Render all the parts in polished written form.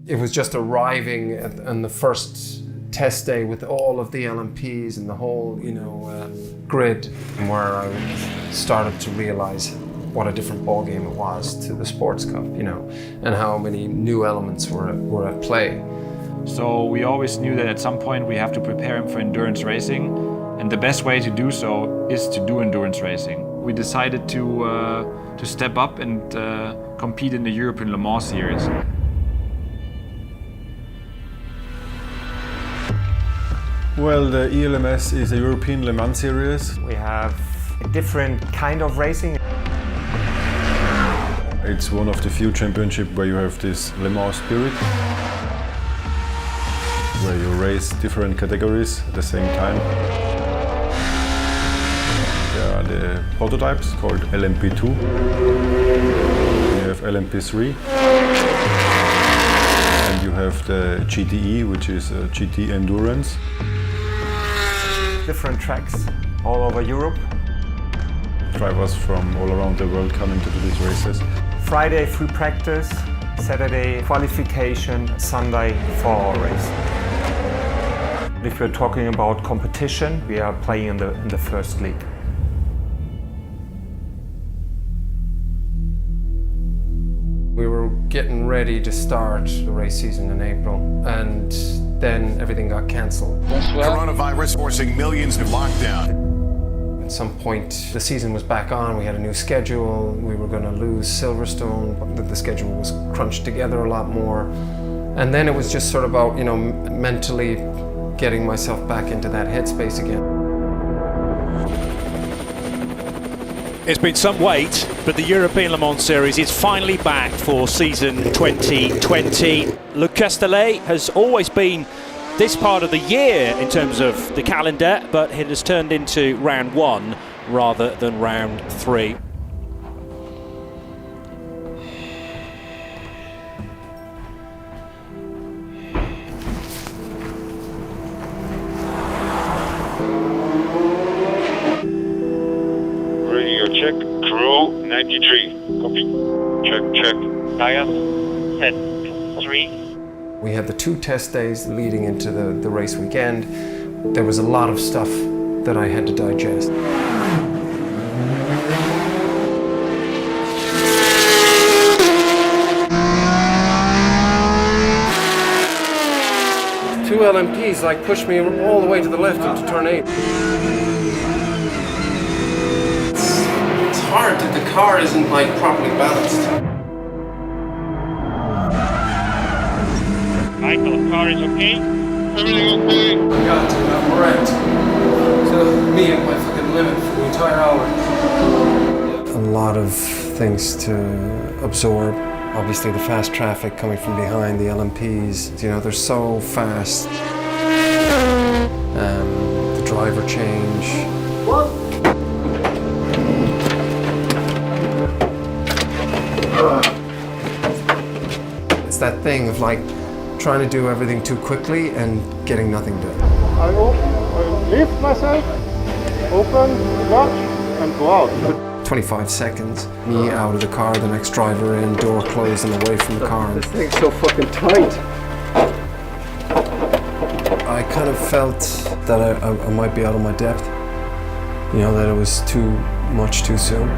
It was just arriving on the first test day with all of the LMPs and the whole, grid, where I started to realize what a different ballgame it was to the Sports Cup, and how many new elements were at play. So we always knew that at some point we have to prepare him for endurance racing, and the best way to do so is to do endurance racing. We decided to step up and compete in the European Le Mans series. Well, the ELMS is a European Le Mans series. We have a different kind of racing. It's one of the few championships where you have this Le Mans spirit, where you race different categories at the same time. There are the prototypes called LMP2. You have LMP3. And you have the GTE, which is GT Endurance. Different tracks all over Europe. Drivers from all around the world coming to do these races. Friday free practice, Saturday qualification, Sunday 4-hour race. If we're talking about competition, we are playing in the first league. We were getting ready to start the race season in April, and then everything got cancelled. Coronavirus forcing millions to lockdown. At some point, the season was back on. We had a new schedule. We were going to lose Silverstone, but the schedule was crunched together a lot more. And then it was just sort of about, mentally getting myself back into that headspace again. It's been some wait, but the European Le Mans Series is finally back for season 2020. Le Castellet has always been this part of the year in terms of the calendar, but it has turned into round 1 rather than round 3. Radio check, crew 93. Copy. Check. Tires set 3. We had the 2 test days leading into the race weekend. There was a lot of stuff that I had to digest. Two LMPs pushed me all the way to the left into turn 8. It's hard that the car isn't properly balanced. Michael, car is okay? Everything okay? I got to, I'm wrecked. So me at my fucking limit for the entire hour. A lot of things to absorb. Obviously the fast traffic coming from behind, the LMPs, they're so fast. The driver change. What? It's that thing of trying to do everything too quickly and getting nothing done. I lift myself, open, clutch, and go out. 25 seconds, me out of the car, the next driver in, door closed and away from the car. This thing's so fucking tight. I kind of felt that I might be out of my depth, that it was too much too soon.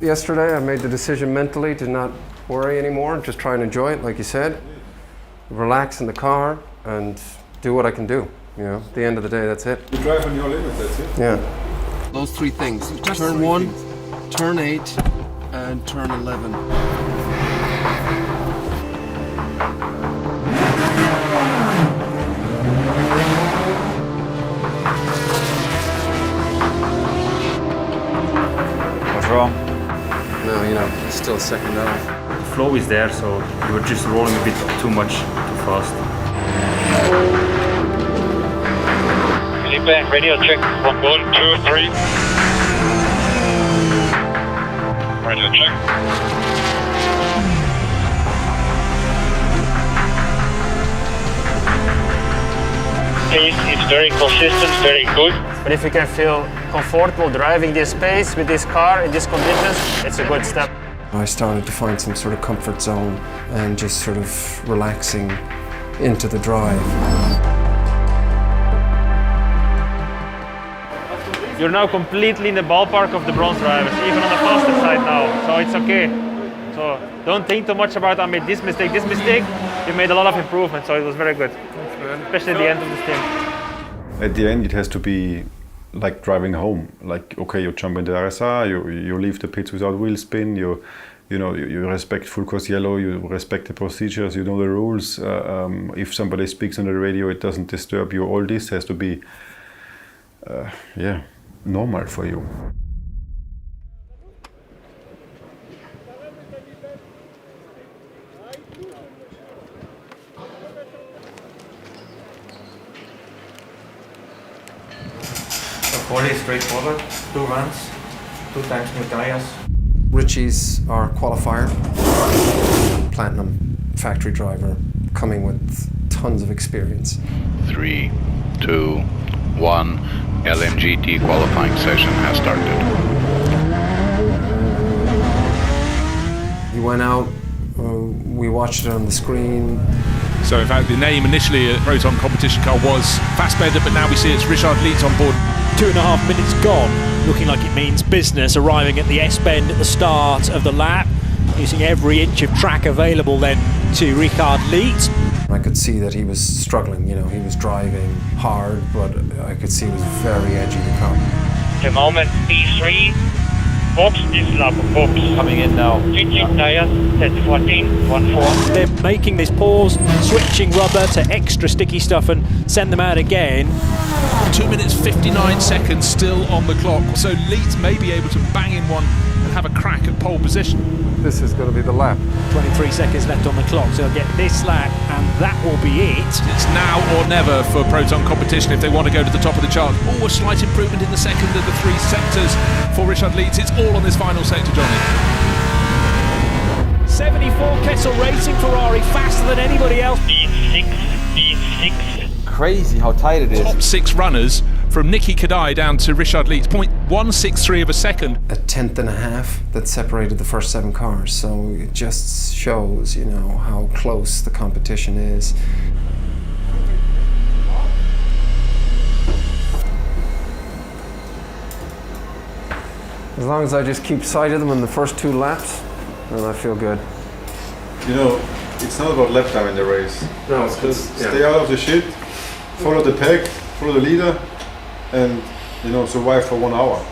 Yesterday, I made the decision mentally to not worry anymore, just try and enjoy it, like you said. Relax in the car and do what I can do. At the end of the day, that's it. You drive on your limit, that's it? Yeah. Those 3 things. Turn 1, turn 8, and turn 11. What's wrong? No, it's still a second off. The flow is there, so you were just rolling a bit too much, too fast. Felipe, radio check. 1, 2, 3. Radio check. Pace is very consistent, very good. But if you can feel comfortable driving this pace with this car in these conditions, it's a good step. I started to find some sort of comfort zone and just sort of relaxing into the drive. You're now completely in the ballpark of the bronze drivers, even on the faster side now, so it's okay. So don't think too much about I made this mistake. This mistake, you made a lot of improvement, so it was very good, especially at the end of the stint. At the end, it has to be like driving home. Like, okay, you jump in the RSR, you leave the pits without wheel spin, you respect full course yellow, you respect the procedures, you know the rules. If somebody speaks on the radio, it doesn't disturb you. All this has to be, normal for you. Quali is straightforward, 2 runs, 2 times new tires. Richie's our qualifier, platinum factory driver, coming with tons of experience. 3, 2, 1, LMGT qualifying session has started. He went out, we watched it on the screen. So in fact the name initially at Proton competition car was Fassbender, but now we see it's Richard Leeds on board. 2.5 minutes gone, looking like it means business, arriving at the S-bend at the start of the lap, using every inch of track available then to Richard Leeds. I could see that he was struggling, he was driving hard, but I could see he was very edgy, the car. The moment P3, box is lap box. Coming in now. Changing tires, set 14, 1-4. They're making this pause, switching rubber to extra sticky stuff and send them out again. 2 minutes 59 seconds still on the clock, so Leeds may be able to bang in one and have a crack at pole position. This is going to be the lap. 23 seconds left on the clock, so they'll get this lap and that will be it. It's now or never for Proton competition if they want to go to the top of the chart. Oh, a slight improvement in the second of the 3 sectors for Richard Leeds. It's all on this final sector, Johnny. 74 Kessel Racing Ferrari, faster than anybody else. P6. Crazy how tight it is. Top 6 runners from Nicky Kadai down to Richard Leeds, 0.163 of a second. A tenth and a half that separated the first 7 cars, so it just shows, how close the competition is. As long as I just keep sight of them in the first 2 laps, then I feel good. It's not about lap time in the race. No, Just stay out of the shit, follow the pack, follow the leader, and survive for 1 hour.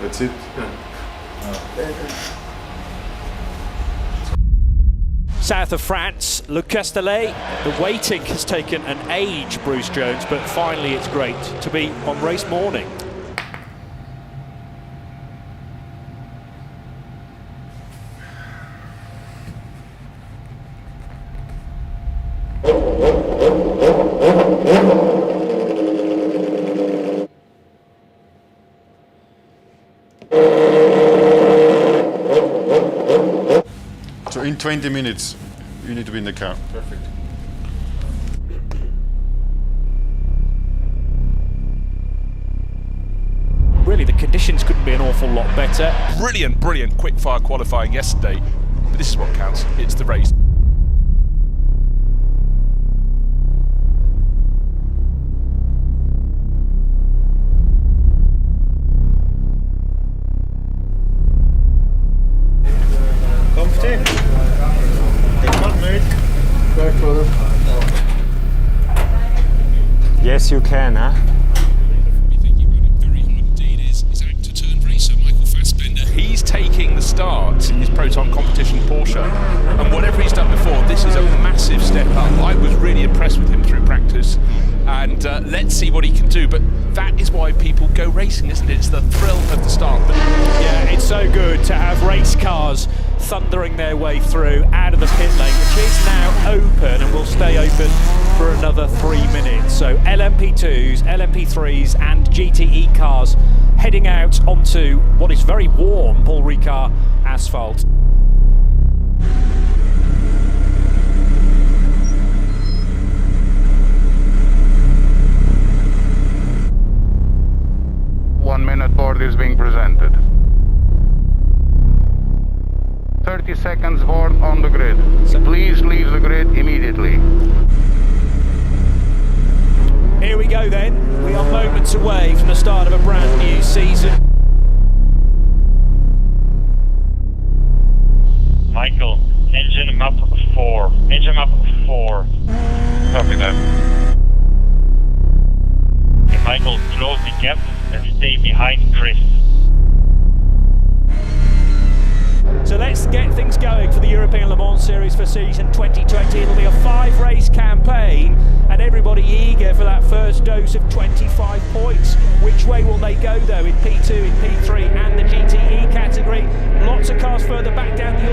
That's it. South of France, Le Castellet. The waiting has taken an age, Bruce Jones, but finally it's great to be on race morning. So in 20 minutes, you need to be in the car. Perfect. Really, the conditions couldn't be an awful lot better. Brilliant quickfire qualifying yesterday, but this is what counts. It's the race. Yes, you can, huh? He's taking the start in his Proton competition Porsche, and whatever he's done before, this is a massive step up. I was really impressed with him through practice, and let's see what he can do. But that is why people go racing, isn't it? It's the thrill of the start. Yeah, it's so good to have race cars thundering their way through out of the pit lane, which is now open and will stay open for another 3 minutes. So LMP2s, LMP3s and GTE cars heading out onto what is very warm Paul Ricard asphalt. One minute for start of a brand new season. Michael, engine map 4. Engine map 4. Copy that. Okay, Michael, close the gap and stay behind Chris. So let's get things going for the European Le Mans Series for season 2020. It'll be a 5-race campaign and everybody eager for that first dose of 25 points. Which way will they go though in P2, in P3 and the GTE category? Lots of cars further back down the